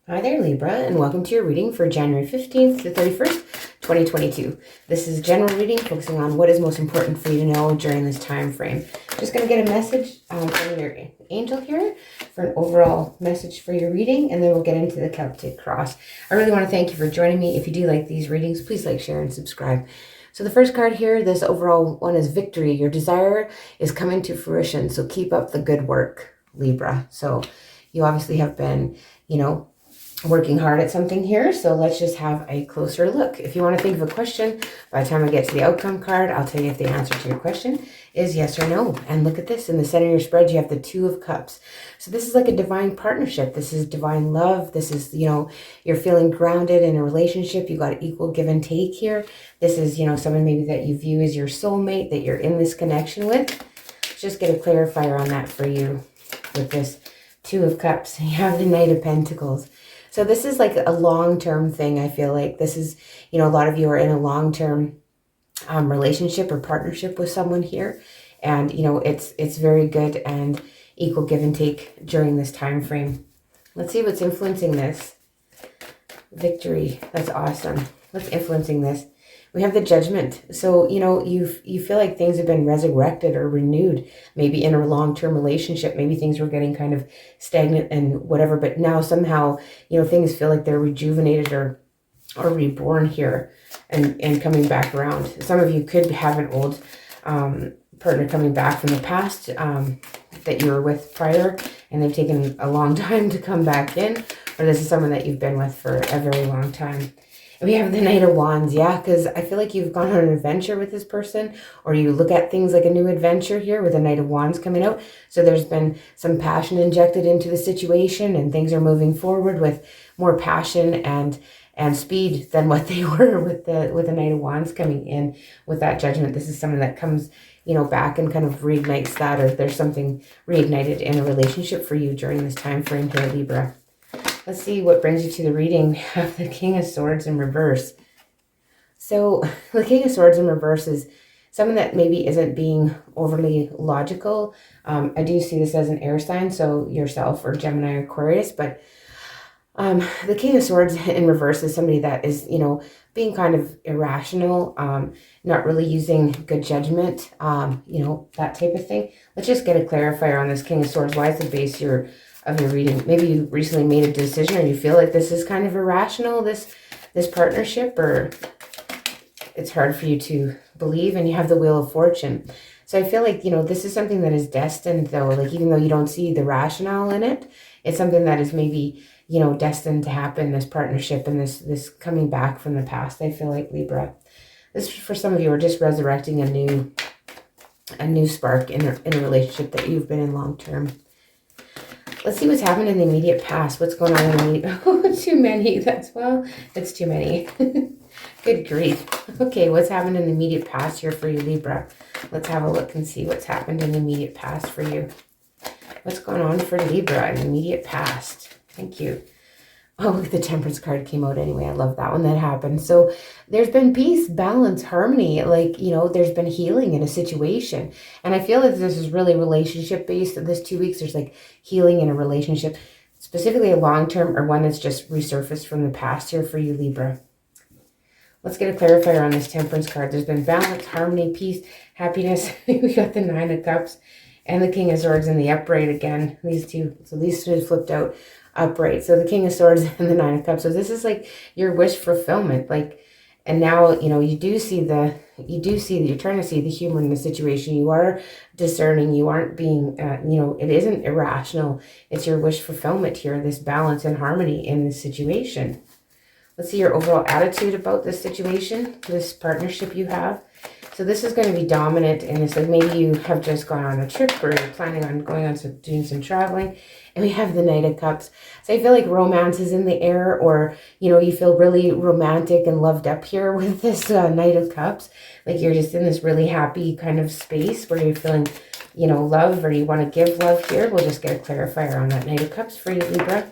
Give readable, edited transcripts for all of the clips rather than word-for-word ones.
Hi there, Libra, and welcome to your reading for January 15th to 31st, 2022. This is a general reading focusing on what is most important for you to know during this time frame. Just going to get a message from your angel here for an overall message for your reading, and then we'll get into the Celtic cross. I really want to thank you for joining me. If you do like these readings, please like, share, and subscribe. So the first card here, this overall one is victory. Your desire is coming to fruition, so keep up the good work, Libra. So you obviously have been, working hard at something here, so let's just have a closer look. If you want to think of a question, by the time I get to the outcome card, I'll tell you if the answer to your question is yes or no. And look at this, in the center of your spread, you have the Two of Cups. So this is like a divine partnership. This is divine love. This is, you're feeling grounded in a relationship. You got equal give and take here. This is, someone maybe that you view as your soulmate, that you're in this connection with. Just get a clarifier on that for you with this Two of Cups. You have the Knight of Pentacles. So this is like a long-term thing. I feel like this is, a lot of you are in a long-term relationship or partnership with someone here. And, it's very good and equal give and take during this time frame. Let's see what's influencing this. Victory. That's awesome. What's influencing this? We have the Judgment. So, you feel like things have been resurrected or renewed, maybe in a long-term relationship. Maybe things were getting kind of stagnant and whatever, but now somehow, things feel like they're rejuvenated or reborn here and coming back around. Some of you could have an old partner coming back from the past that you were with prior, and they've taken a long time to come back in, or this is someone that you've been with for a very long time. We have the Knight of Wands, yeah, because I feel like you've gone on an adventure with this person, or you look at things like a new adventure here with the Knight of Wands coming out. So there's been some passion injected into the situation, and things are moving forward with more passion and speed than what they were with the Knight of Wands coming in with that Judgment. This is someone that comes, back and kind of reignites that, or there's something reignited in a relationship for you during this time frame here, Libra. Let's see what brings you to the reading. We have the King of Swords in reverse. So the King of Swords in reverse is someone that maybe isn't being overly logical. I do see this as an air sign, so yourself or Gemini or Aquarius, but the King of Swords in reverse is somebody that is, being kind of irrational, not really using good judgment, that type of thing. Let's just get a clarifier on this King of Swords. Why is the base of your reading? Maybe you recently made a decision, or you feel like this is kind of irrational, this partnership, or it's hard for you to believe, and you have the Wheel of Fortune. So I feel like, this is something that is destined, though, like even though you don't see the rationale in it, it's something that is maybe, destined to happen, this partnership and this coming back from the past. I feel like, Libra, this for some of you are just resurrecting a new spark in a relationship that you've been in long term. Let's see what's happened in the immediate past. What's going on in the immediate... Oh, too many. It's too many. Good grief. Okay, what's happened in the immediate past here for you, Libra? Let's have a look and see what's happened in the immediate past for you. What's going on for Libra in the immediate past? Thank you. Oh, look, the Temperance card came out anyway. I love that when that happened. So there's been peace, balance, harmony. Like, there's been healing in a situation. And I feel like this is really relationship based. This 2 weeks, there's like healing in a relationship, specifically a long-term or one that's just resurfaced from the past here for you, Libra. Let's get a clarifier on this Temperance card. There's been balance, harmony, peace, happiness. We got the Nine of Cups and the King of Swords in the upright again. These two. So these two flipped out upright. So the King of Swords and the Nine of Cups. So this is like your wish fulfillment. Like, and now, you do see you're trying to see the humor in the situation. You are discerning. You aren't being, it isn't irrational. It's your wish fulfillment here, this balance and harmony in this situation. Let's see your overall attitude about this situation, this partnership you have. So this is going to be dominant, and it's like maybe you have just gone on a trip, or you're planning on going on doing some traveling. And we have the Knight of Cups. So I feel like romance is in the air, or, you feel really romantic and loved up here with this Knight of Cups. Like you're just in this really happy kind of space where you're feeling, love, or you want to give love here. We'll just get a clarifier on that Knight of Cups for you, Libra.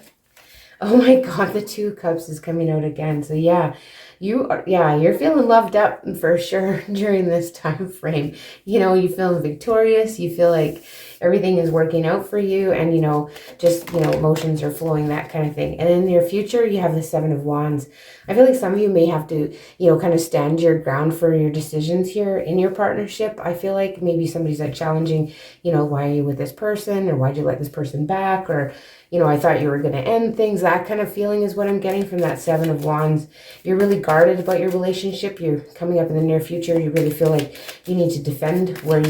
Oh my God, the Two of Cups is coming out again. So yeah, you're feeling loved up for sure during this time frame. You feeling victorious. You feel like everything is working out for you, and, you know, just, you know, emotions are flowing, that kind of thing. And in your future, you have the Seven of Wands. I feel like some of you may have to, you know, kind of stand your ground for your decisions here in your partnership. I feel like maybe somebody's like challenging, you know, why are you with this person, or why'd you let this person back, or, you know, I thought you were going to end things. That kind of feeling is what I'm getting from that Seven of Wands. You're really guarded about your relationship. You're coming up in the near future. You really feel like you need to defend where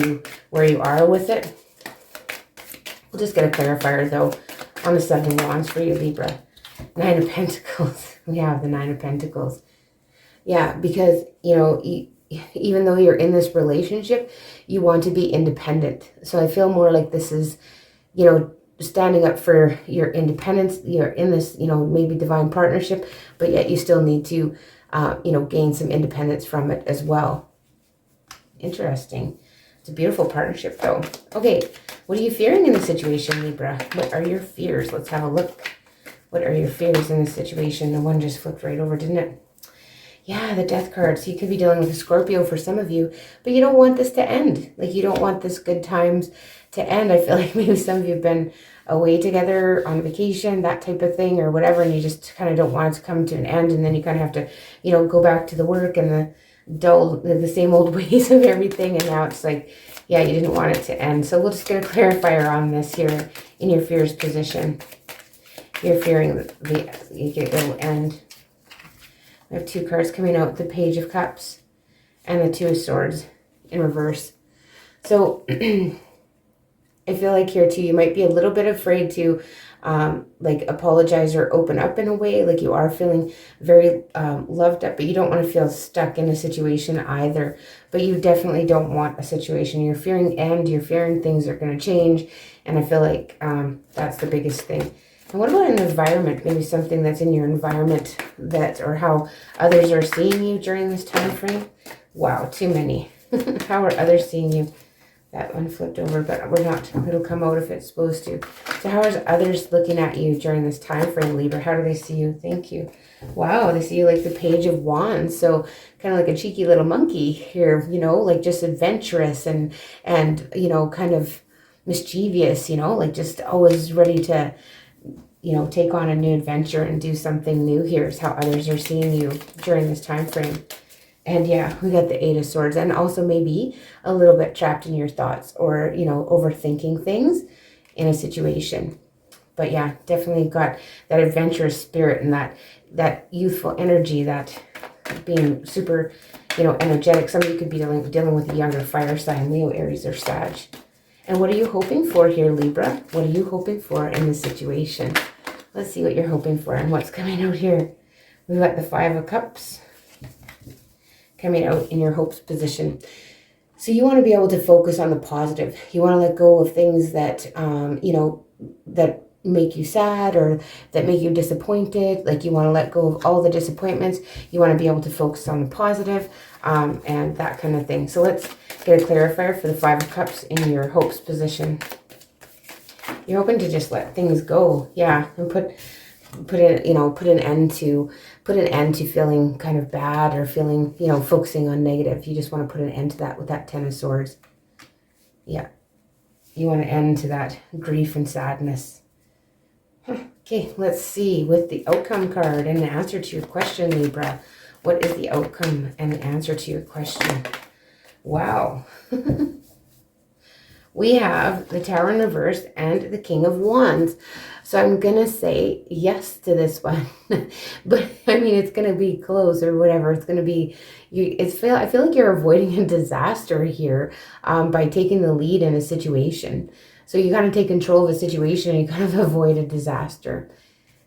you are with it. We'll just get a clarifier though on the Seven of Wands for you, Libra. Nine of Pentacles. We have the Nine of Pentacles. Yeah, because, you know, even though you're in this relationship, you want to be independent. So I feel more like this is, you know, standing up for your independence. You're in this, you know, maybe divine partnership, but yet you still need to, you know, gain some independence from it as well. Interesting. It's a beautiful partnership though. Okay, what are you fearing in the situation, Libra? What are your fears? Let's have a look. What are your fears in this situation? The one just flipped right over, didn't it? Yeah, the Death card. So you could be dealing with a Scorpio for some of you, but you don't want this to end. Like, you don't want this good times to end. I feel like maybe some of you have been away together on vacation, that type of thing, or whatever, and you just kind of don't want it to come to an end, and then you kind of have to, you know, go back to the work and the same old ways of everything, and now it's like, yeah, you didn't want it to end. So we'll just get a clarifier on this here in your fears position. You're fearing it will end. I have two cards coming out, the Page of Cups and the Two of Swords in reverse. So I feel like here too, you might be a little bit afraid to like apologize or open up in a way. Like, you are feeling very loved up, but you don't want to feel stuck in a situation either. But you definitely don't want a situation you're fearing, and you're fearing things are going to change. And I feel like that's the biggest thing. And what about an environment? Maybe something that's in your environment that, or how others are seeing you during this time frame. Wow, too many. How are others seeing you? That one flipped over, but we're not. It'll come out if it's supposed to. So how are others looking at you during this time frame, Libra? How do they see you? Thank you. Wow, they see you like the Page of Wands. So kind of like a cheeky little monkey here, you know, like just adventurous and you know, kind of mischievous, you know, like just always ready to, you know, take on a new adventure and do something new. Here's how others are seeing you during this time frame. And yeah, we got the Eight of Swords, and also maybe a little bit trapped in your thoughts, or, you know, overthinking things in a situation. But yeah, definitely got that adventurous spirit and that youthful energy, that being super, you know, energetic. Some of you could be dealing with a younger fire sign, Leo, Aries, or Sag. And what are you hoping for here, Libra? What are you hoping for in this situation? Let's see what you're hoping for and what's coming out here. We've got the Five of Cups coming out in your hopes position. So you want to be able to focus on the positive. You want to let go of things that, you know, that make you sad or that make you disappointed. Like, you want to let go of all the disappointments. You want to be able to focus on the positive, and that kind of thing. So let's get a clarifier for the Five of Cups in your hopes position. You're hoping to just let things go. Yeah, and put an end to feeling kind of bad, or feeling, you know, focusing on negative. You just want to put an end to that with that Ten of Swords. Yeah, you want to end to that grief and sadness. Okay, let's see with the outcome card and the answer to your question, Libra. What is the outcome and the answer to your question? Wow. We have the Tower in reverse and the King of Wands. So I'm going to say yes to this one. But I mean, it's going to be close or whatever. It's going to be, I feel like you're avoiding a disaster here by taking the lead in a situation. So you kind of take control of a situation and you kind of avoid a disaster.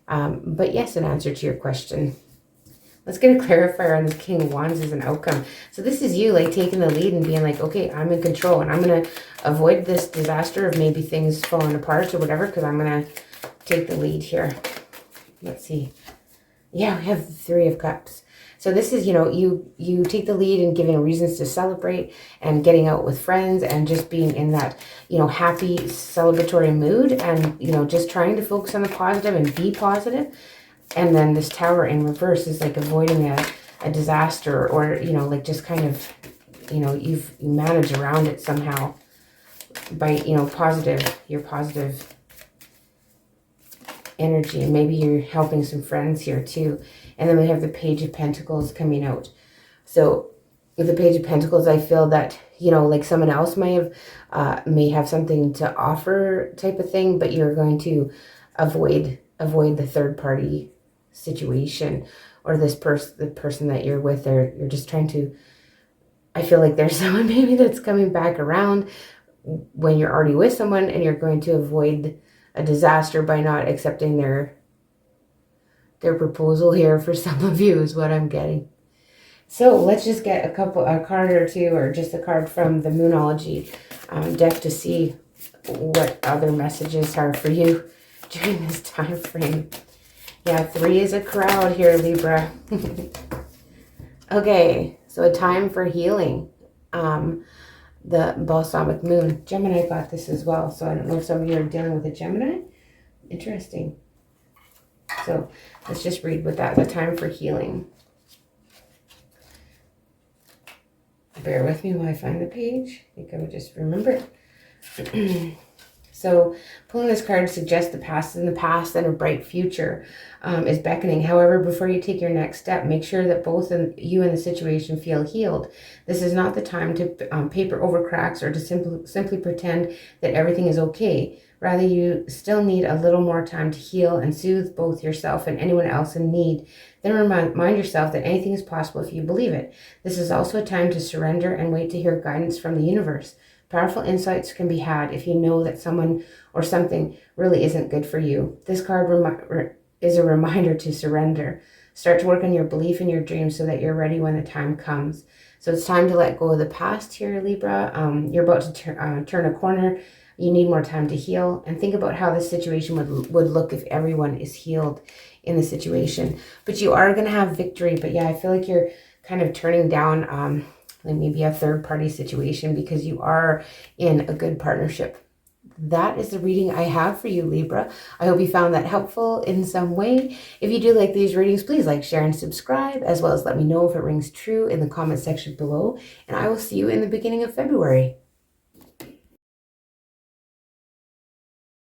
But yes, an answer to your question. Let's get a clarifier on this King of Wands as an outcome. So this is you like taking the lead and being like, okay, I'm in control and I'm going to avoid this disaster of maybe things falling apart or whatever, because I'm going to take the lead here. Let's see. Yeah, we have the Three of Cups. So this is, you know, you take the lead and giving reasons to celebrate and getting out with friends and just being in that, you know, happy celebratory mood and, you know, just trying to focus on the positive and be positive. And then this Tower in reverse is like avoiding a disaster, or, you know, like just kind of, you know, you manage around it somehow. by, you know, your positive energy. And maybe you're helping some friends here too. And then we have the Page of Pentacles coming out. So with the Page of Pentacles, I feel that, you know, like someone else may have something to offer type of thing, but you're going to avoid the third party situation, or the person that you're with, or you're just trying to, I feel like there's someone maybe that's coming back around when you're already with someone, and you're going to avoid a disaster by not accepting their proposal here. For some of you is what I'm getting. So let's just get a card or two, or just a card from the Moonology deck to see what other messages are for you during this time frame. Yeah, 3 is a crowd here, Libra. Okay, so a time for healing. The Balsamic Moon. Gemini got this as well, so I don't know if some of you are dealing with a Gemini. Interesting. So let's just read with that. The time for healing. Bear with me while I find the page. I think I would just remember it. So pulling this card suggests the past is in the past and a bright future is beckoning. However, before you take your next step, make sure that both you and the situation feel healed. This is not the time to paper over cracks, or to simply pretend that everything is okay. Rather, you still need a little more time to heal and soothe both yourself and anyone else in need. Then remind yourself that anything is possible if you believe it. This is also a time to surrender and wait to hear guidance from the universe. Powerful insights can be had if you know that someone or something really isn't good for you. This card is a reminder to surrender. Start to work on your belief in your dreams so that you're ready when the time comes. So it's time to let go of the past here, Libra. You're about to turn a corner. You need more time to heal, and think about how this situation would look if everyone is healed in the situation. But you are going to have victory. But yeah, I feel like you're kind of turning down like maybe a third party situation, because you are in a good partnership. That is the reading I have for you, Libra. I hope you found that helpful in some way. If you do like these readings, please like, share, and subscribe, as well as let me know if it rings true in the comment section below. And I will see you in the beginning of February.